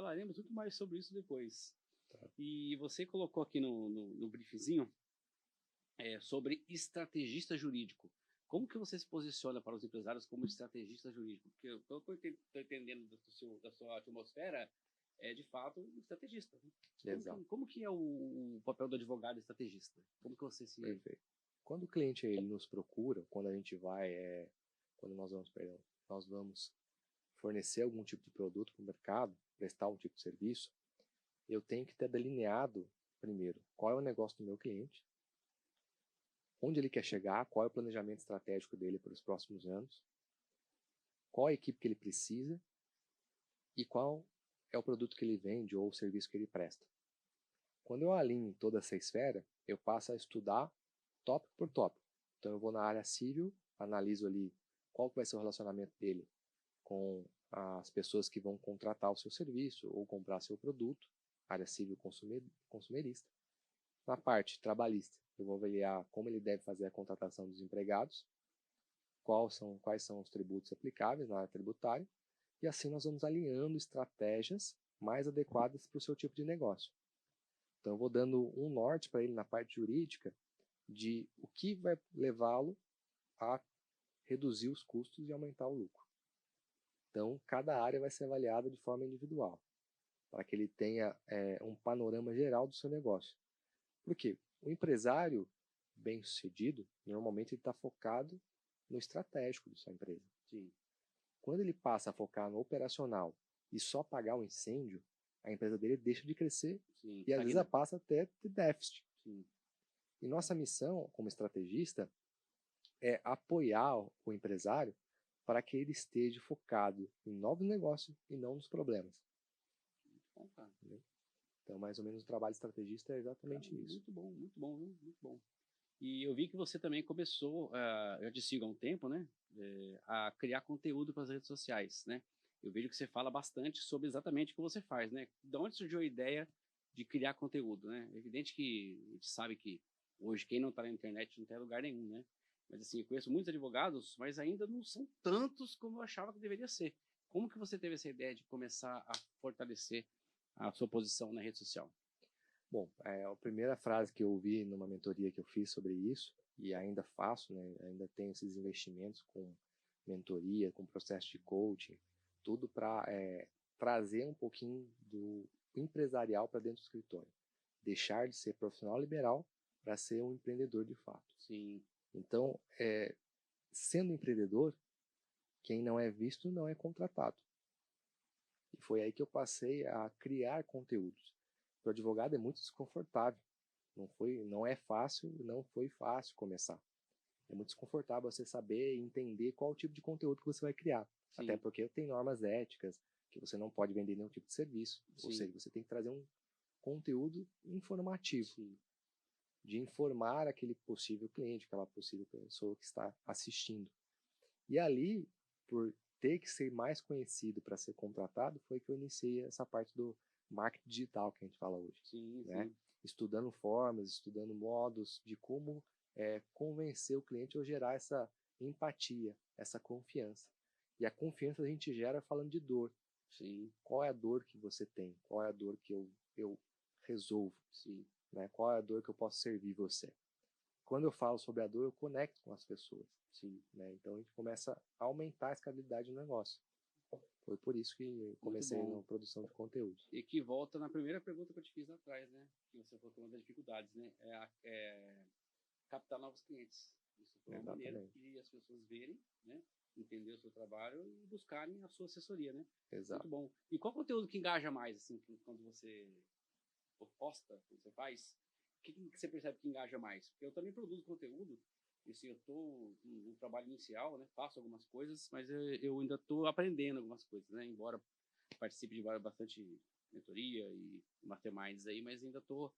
falaremos muito mais sobre isso depois. Tá. E você colocou aqui no briefzinho sobre estrategista jurídico. Como que você se posiciona para os empresários como estrategista jurídico? Porque, pelo que eu estou entendendo da sua atmosfera, é de fato um estrategista. Né? Exato. Como que é o papel do advogado estrategista? Como que você se... Perfeito. Quando o cliente ele nos procura, quando a gente vai, quando nós vamos fornecer algum tipo de produto para o mercado, prestar um tipo de serviço, eu tenho que ter delineado, primeiro, qual é o negócio do meu cliente, onde ele quer chegar, qual é o planejamento estratégico dele para os próximos anos, qual a equipe que ele precisa e qual é o produto que ele vende ou o serviço que ele presta. Quando eu alinho toda essa esfera, eu passo a estudar tópico por tópico. Então eu vou na área civil, analiso ali qual vai ser o relacionamento dele com as pessoas que vão contratar o seu serviço ou comprar seu produto, área civil consumerista. Na parte trabalhista, eu vou avaliar como ele deve fazer a contratação dos empregados, quais são os tributos aplicáveis na área tributária, e assim nós vamos alinhando estratégias mais adequadas para o seu tipo de negócio. Então eu vou dando um norte para ele na parte jurídica de o que vai levá-lo a reduzir os custos e aumentar o lucro. Então cada área vai ser avaliada de forma individual, para que ele tenha um panorama geral do seu negócio. Por quê? O empresário bem-sucedido, normalmente ele está focado no estratégico da sua empresa. Sim. Quando ele passa a focar no operacional e só pagar o incêndio, a empresa dele deixa de crescer. Sim, E às vezes passa até ter déficit. Sim. E nossa missão como estrategista é apoiar o empresário para que ele esteja focado em novos negócios e não nos problemas. Bom, cara. Então, mais ou menos, o trabalho estrategista é exatamente isso. Muito bom, muito bom. E eu vi que você também começou, eu te sigo há um tempo, né, a criar conteúdo para as redes sociais, né? Eu vejo que você fala bastante sobre exatamente o que você faz, né? De onde surgiu a ideia de criar conteúdo, né? É evidente que a gente sabe que hoje quem não está na internet não tem lugar nenhum, né? Mas assim, eu conheço muitos advogados, mas ainda não são tantos como eu achava que deveria ser. Como que você teve essa ideia de começar a fortalecer a sua posição na rede social? Bom, a primeira frase que eu ouvi numa mentoria que eu fiz sobre isso, e ainda faço, né, ainda tenho esses investimentos com mentoria, com processo de coaching, tudo para trazer um pouquinho do empresarial para dentro do escritório. Deixar de ser profissional liberal para ser um empreendedor de fato. Sim. Então, sendo empreendedor, quem não é visto não é contratado. E foi aí que eu passei a criar conteúdos. Para o advogado é muito desconfortável. Não é fácil, não foi fácil começar. É muito desconfortável você saber e entender qual o tipo de conteúdo que você vai criar. Sim. Até porque tem normas éticas, que você não pode vender nenhum tipo de serviço. Sim. Ou seja, você tem que trazer um conteúdo informativo. Sim. De informar aquele possível cliente, aquela possível pessoa que está assistindo. E ali, por ter que ser mais conhecido para ser contratado, foi que eu iniciei essa parte do marketing digital que a gente fala hoje. Sim, né? sim. Estudando formas, estudando modos de como convencer o cliente ou gerar essa empatia, essa confiança. E a confiança a gente gera falando de dor. Sim. Qual é a dor que você tem? Qual é a dor que eu resolvo? Sim. Né? Qual é a dor que eu posso servir você? Quando eu falo sobre a dor, eu conecto com as pessoas. Sim. Né? Então a gente começa a aumentar a escalabilidade do negócio. Foi por isso que eu comecei na produção de conteúdo. E que volta na primeira pergunta que eu te fiz lá atrás, né? Que você falou que uma das dificuldades, né? É captar novos clientes. Isso foi uma maneira de as pessoas verem, né? Entender o seu trabalho e buscarem a sua assessoria, né? Exato. Muito bom. E qual conteúdo que engaja mais, assim, quando você posta, quando você faz? O que você percebe que engaja mais? Porque eu também produzo conteúdo, e assim, eu estou no trabalho inicial, né? Faço algumas coisas, mas eu ainda estou aprendendo algumas coisas, né? Embora participe de bastante mentoria e masterminds aí, mas ainda estou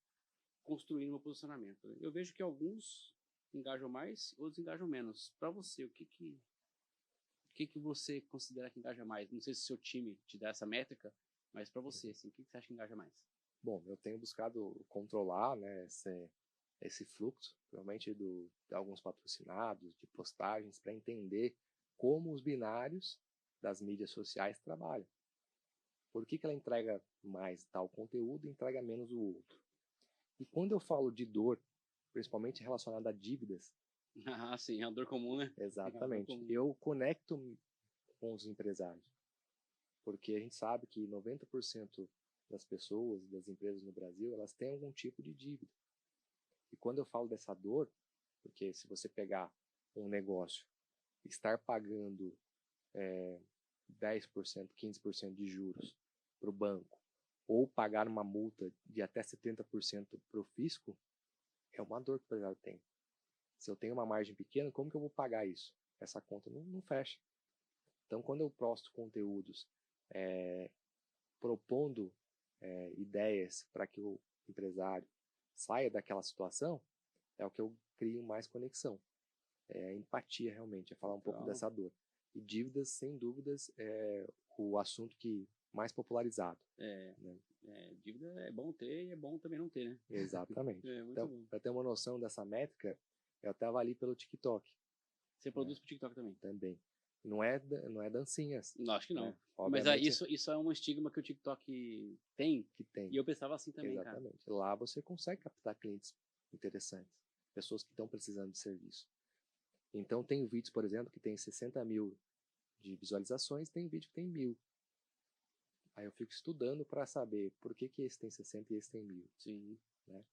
construindo meu posicionamento. Né? Eu vejo que alguns engajam mais, outros engajam menos. Para você, o que você considera que engaja mais? Não sei se o seu time te dá essa métrica, mas para você, assim, o que você acha que engaja mais? Bom, eu tenho buscado controlar, né, esse fluxo, realmente de alguns patrocinados, de postagens, para entender como os binários das mídias sociais trabalham. Por que ela entrega mais tal conteúdo e entrega menos o outro? E quando eu falo de dor, principalmente relacionada a dívidas, Ah, sim, é uma dor comum, né? exatamente, comum. eu conecto com os empresários, porque a gente sabe que 90% das pessoas, das empresas no Brasil, elas têm algum tipo de dívida. E quando eu falo dessa dor, porque se você pegar um negócio, estar pagando 10%, 15% de juros para o banco, ou pagar uma multa de até 70% para o fisco, é uma dor que o empresário tem. Se eu tenho uma margem pequena, como que eu vou pagar isso? Essa conta não fecha. Então, quando eu posto conteúdos propondo ideias para que o empresário saia daquela situação, é o que eu crio mais conexão. É empatia, realmente, é falar um pouco dessa dor. E dívidas, sem dúvidas, é o assunto que mais popularizado. Né? Dívida é bom ter e é bom também não ter, né? Exatamente. Muito Então, bom. para ter uma noção dessa métrica, eu estava ali pelo TikTok. Você produz pro TikTok também? Também. Não é dancinhas. Não, acho que não. Né? Mas Obviamente, isso é um estigma que o TikTok tem, que tem. e eu pensava assim também, Exatamente. Lá você consegue captar clientes interessantes, pessoas que estão precisando de serviço. Então, tem vídeos, por exemplo, que tem 60 mil de visualizações, tem vídeo que tem 1000. Aí eu fico estudando para saber por que esse tem 60 e esse tem 1000. Sim. Né?